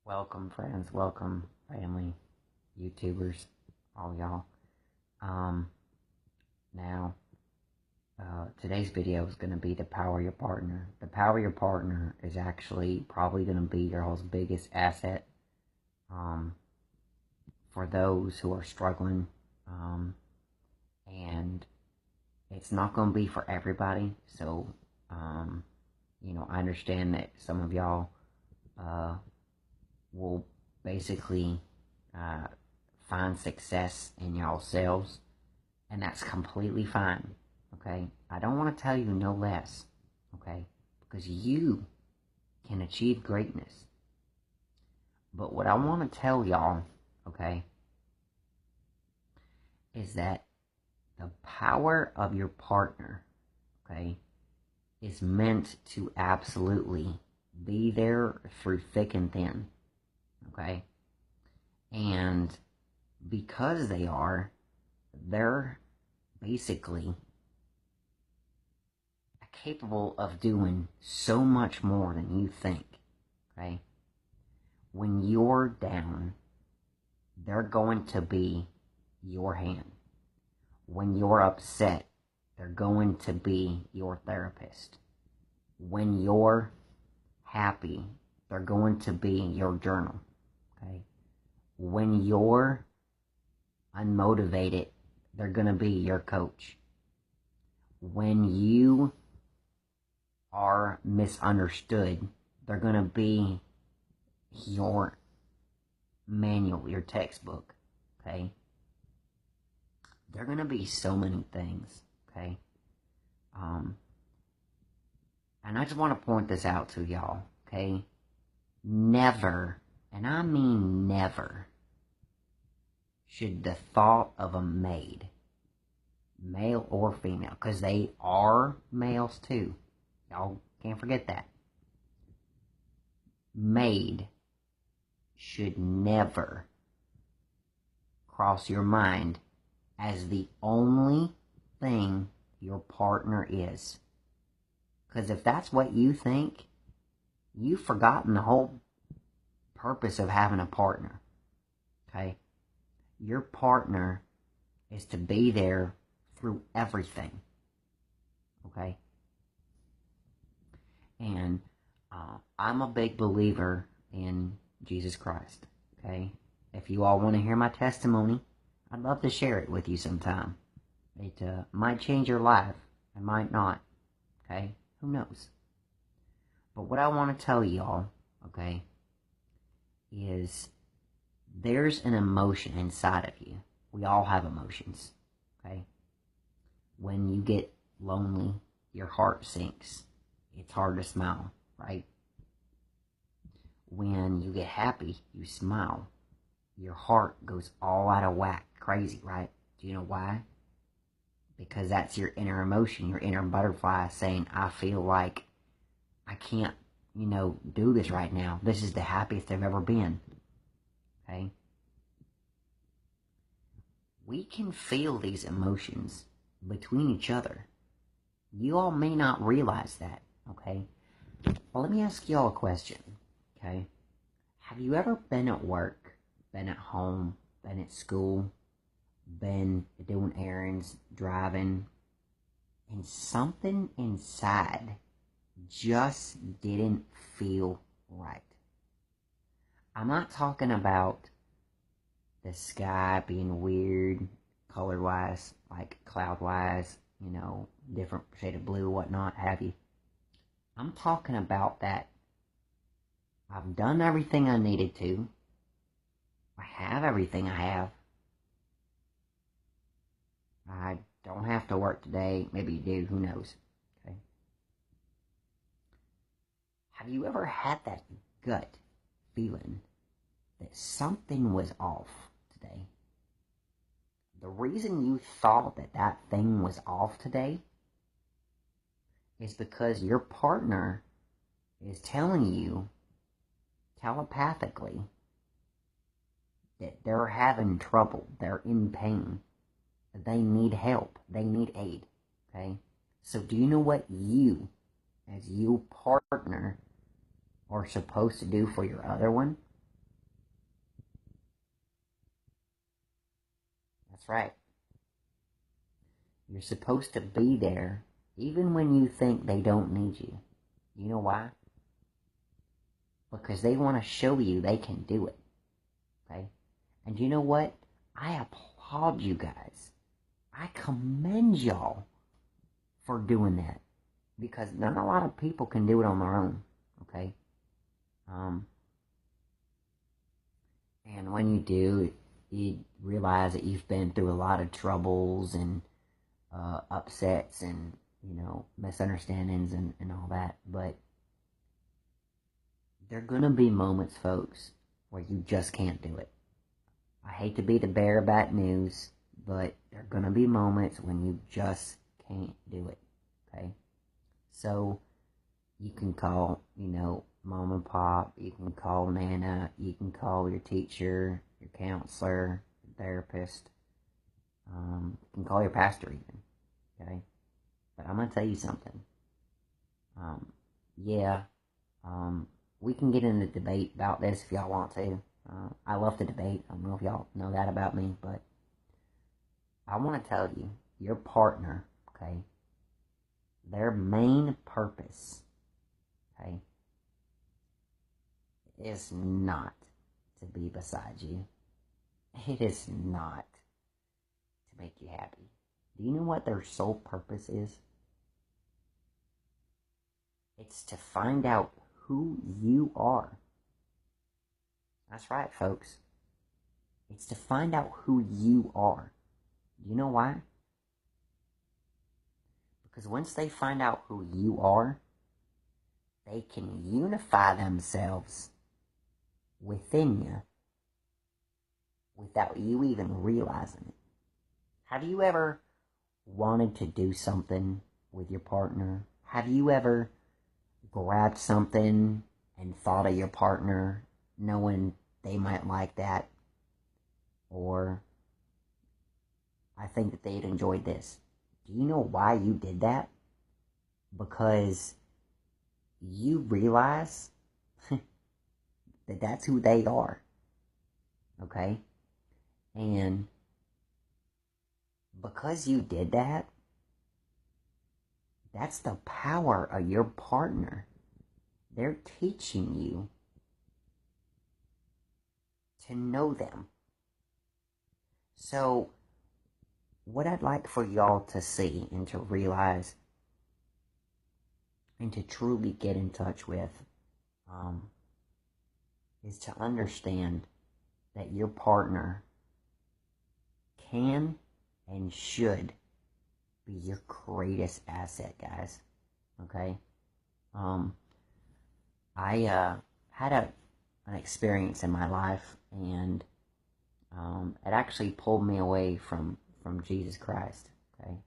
Welcome, friends. Welcome, family, YouTubers, all y'all. Now, today's video is going to be the power of your partner. The power of your partner is actually probably going to be your most biggest asset for those who are struggling. And it's not going to be for everybody. So, I understand that some of y'all will basically find success in y'all selves, and that's completely fine. Okay, I don't want to tell you no less. Okay, because you can achieve greatness. But what I want to tell y'all, okay, is that the power of your partner, okay, is meant to absolutely be there through thick and thin. Okay, and because they're basically capable of doing so much more than you think. Okay, when you're down, they're going to be your hand. When you're upset, they're going to be your therapist. When you're happy, they're going to be your journal. Okay, when you're unmotivated, they're going to be your coach. When you are misunderstood, they're going to be your manual, your textbook. Okay, they're going to be so many things. Okay, and I just want to point this out to y'all. Okay, never, and I mean never, should the thought of a maid, male or female, because they are males too, y'all can't forget that, maid should never cross your mind as the only thing your partner is. Because if that's what you think, you've forgotten the whole purpose of having a partner. Okay? Your partner is to be there through everything. Okay? And I'm a big believer in Jesus Christ. Okay? If you all want to hear my testimony, I'd love to share it with you sometime. It might change your life. It might not. Okay? Who knows? But what I want to tell y'all, okay, is there's an emotion inside of you. We all have emotions, okay? When you get lonely, your heart sinks. It's hard to smile, right? When you get happy, you smile. Your heart goes all out of whack, crazy, right? Do you know why? Because that's your inner emotion, your inner butterfly saying, I feel like I can't, do this right now. This is the happiest I've ever been. Okay? We can feel these emotions between each other. You all may not realize that, okay? Well, let me ask y'all a question, okay? Have you ever been at work, been at home, been at school, been doing errands, driving, and something inside just didn't feel right? I'm not talking about the sky being weird, color-wise, like cloud-wise, different shade of blue, whatnot, have you. I'm talking about that I've done everything I needed to. I have everything I have. I don't have to work today. Maybe you do, who knows. Okay. Have you ever had that gut feeling that something was off today? The reason you thought that thing was off today is because your partner is telling you telepathically that they're having trouble, they're in pain, they need help, they need aid, okay? So do you know what you, as your partner, are supposed to do for your other one? right. You're supposed to be there even when you think they don't need you. You know why? Because they want to show you they can do it. Okay? And you know what? I applaud you guys. I commend y'all for doing that. Because not a lot of people can do it on their own. Okay? And when you do, you realize that you've been through a lot of troubles and upsets and, misunderstandings and all that. But there are going to be moments, folks, where you just can't do it. I hate to be the bearer of bad news, but there are going to be moments when you just can't do it. Okay? So you can call, mom and pop, you can call Nana, you can call your teacher, your counselor, your therapist, you can call your pastor even, okay? But I'm going to tell you something. We can get into debate about this if y'all want to. I love to debate. I don't know if y'all know that about me, but I want to tell you, your partner, okay, their main purpose, okay, is not to be beside you. It is not to make you happy. Do you know what their sole purpose is? It's to find out who you are. That's right, folks. It's to find out who you are. Do you know why? Because once they find out who you are, they can unify themselves within you without you even realizing it. Have you ever wanted to do something with your partner? Have you ever grabbed something and thought of your partner knowing they might like that? Or, I think that they'd enjoy this. Do you know why you did that? Because you realize that that's who they are. Okay? And because you did that, that's the power of your partner. They're teaching you to know them. So, what I'd like for y'all to see and to realize and to truly get in touch with is to understand that your partner can and should be your greatest asset, guys. Okay? I had an experience in my life, and it actually pulled me away from Jesus Christ. Okay?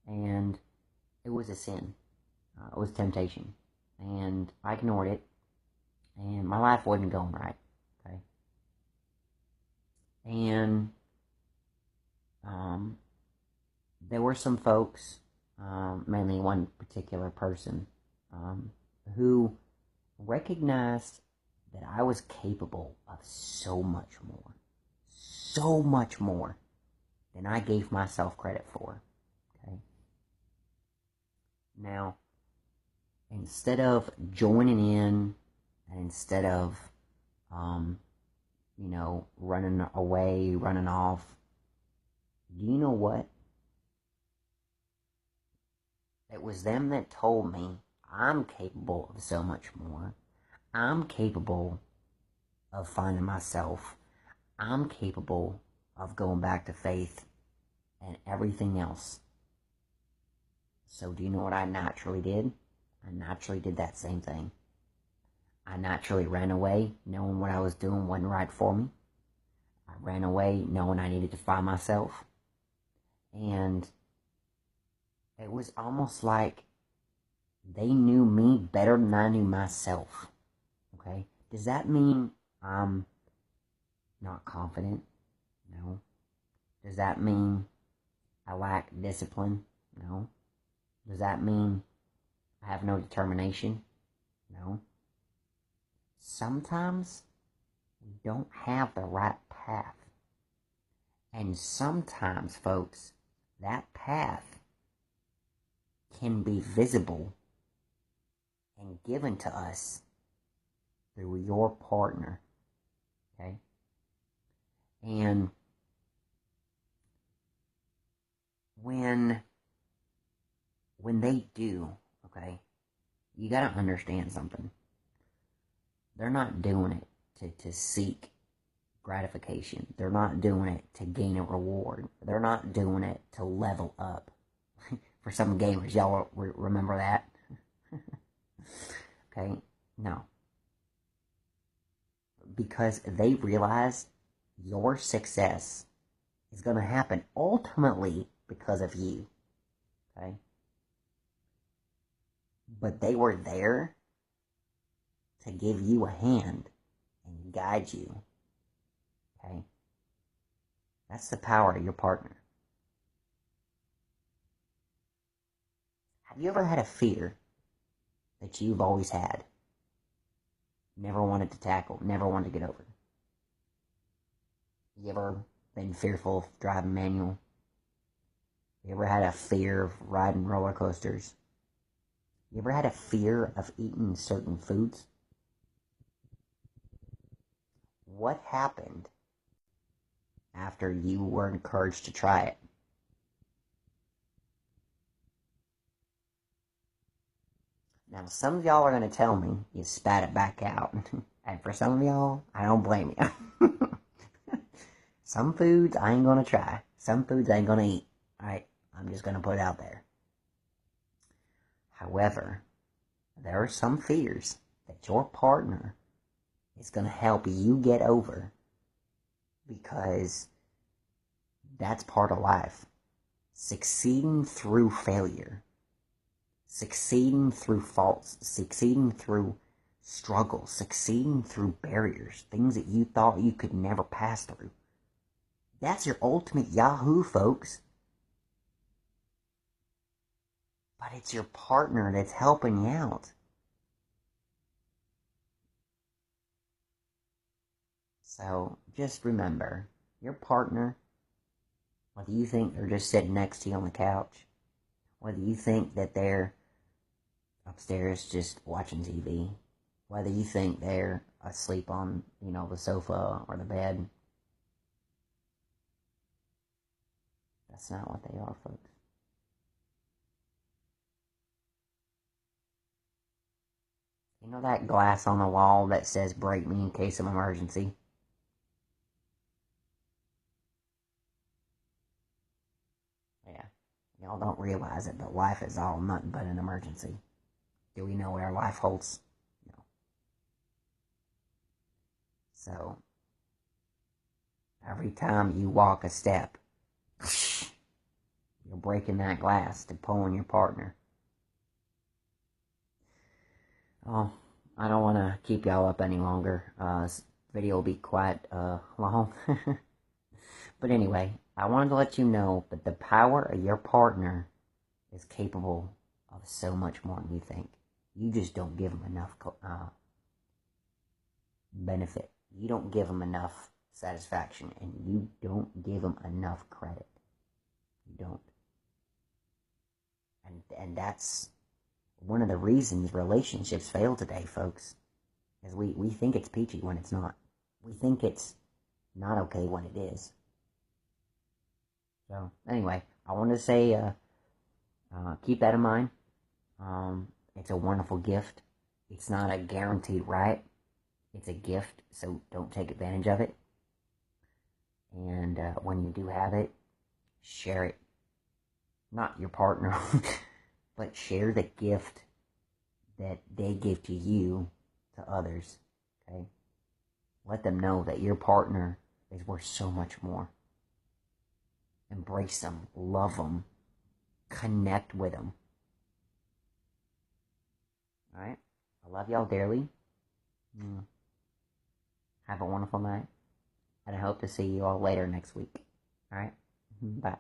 And it was a sin. It was temptation. And I ignored it. And my life wasn't going right. Okay? And there were some folks, mainly one particular person, who recognized that I was capable of so much more than I gave myself credit for. Okay? Now, instead of joining in, and instead of, running away, running off, do you know what? It was them that told me I'm capable of so much more. I'm capable of finding myself. I'm capable of going back to faith and everything else. So do you know what I naturally did? I naturally did that same thing. I naturally ran away knowing what I was doing wasn't right for me. I ran away knowing I needed to find myself. And it was almost like they knew me better than I knew myself. Okay? Does that mean I'm not confident? No. Does that mean I lack discipline? No. Does that mean I have no determination? No. Sometimes we don't have the right path. And sometimes, folks, that path can be visible and given to us through your partner. Okay? And when they do, okay, you gotta understand something. They're not doing it to seek gratification. They're not doing it to gain a reward. They're not doing it to level up. For some gamers, y'all remember that? Okay? No. Because they realize your success is going to happen ultimately because of you. Okay? But they were there to give you a hand and guide you. Okay? That's the power of your partner. Have you ever had a fear that you've always had? Never wanted to tackle, never wanted to get over? You ever been fearful of driving manual? You ever had a fear of riding roller coasters? You ever had a fear of eating certain foods? What happened after you were encouraged to try it? Now, some of y'all are going to tell me you spat it back out. And for some of y'all, I don't blame you. Some foods I ain't going to try. Some foods I ain't going to eat. Alright, I'm just going to put it out there. However, there are some fears that your partner is going to help you get over, because that's part of life. Succeeding through failure, succeeding through faults, succeeding through struggles, succeeding through barriers, things that you thought you could never pass through. That's your ultimate Yahoo, folks. But it's your partner that's helping you out. So just remember, your partner, whether you think they're just sitting next to you on the couch, whether you think that they're upstairs just watching TV, whether you think they're asleep on, the sofa or the bed, that's not what they are, folks. You know that glass on the wall that says break me in case of emergency? Yeah. Y'all don't realize it, but life is all nothing but an emergency. Do we know what our life holds? No. So, every time you walk a step, you're breaking that glass to pull on your partner. Oh, I don't want to keep y'all up any longer. This video will be quite long. But anyway, I wanted to let you know that the power of your partner is capable of so much more than you think. You just don't give them enough benefit. You don't give them enough satisfaction, and you don't give them enough credit. You don't. And that's one of the reasons relationships fail today, folks, is we think it's peachy when it's not. We think it's not okay when it is. So, anyway, I want to say, keep that in mind. It's a wonderful gift. It's not a guaranteed right. It's a gift, so don't take advantage of it. And when you do have it, share it. Not your partner, but share the gift that they give to you to others. Okay? Let them know that your partner is worth so much more. Embrace them, love them, connect with them. Alright? I love y'all dearly. Have a wonderful night. And I hope to see you all later next week. Alright? Bye.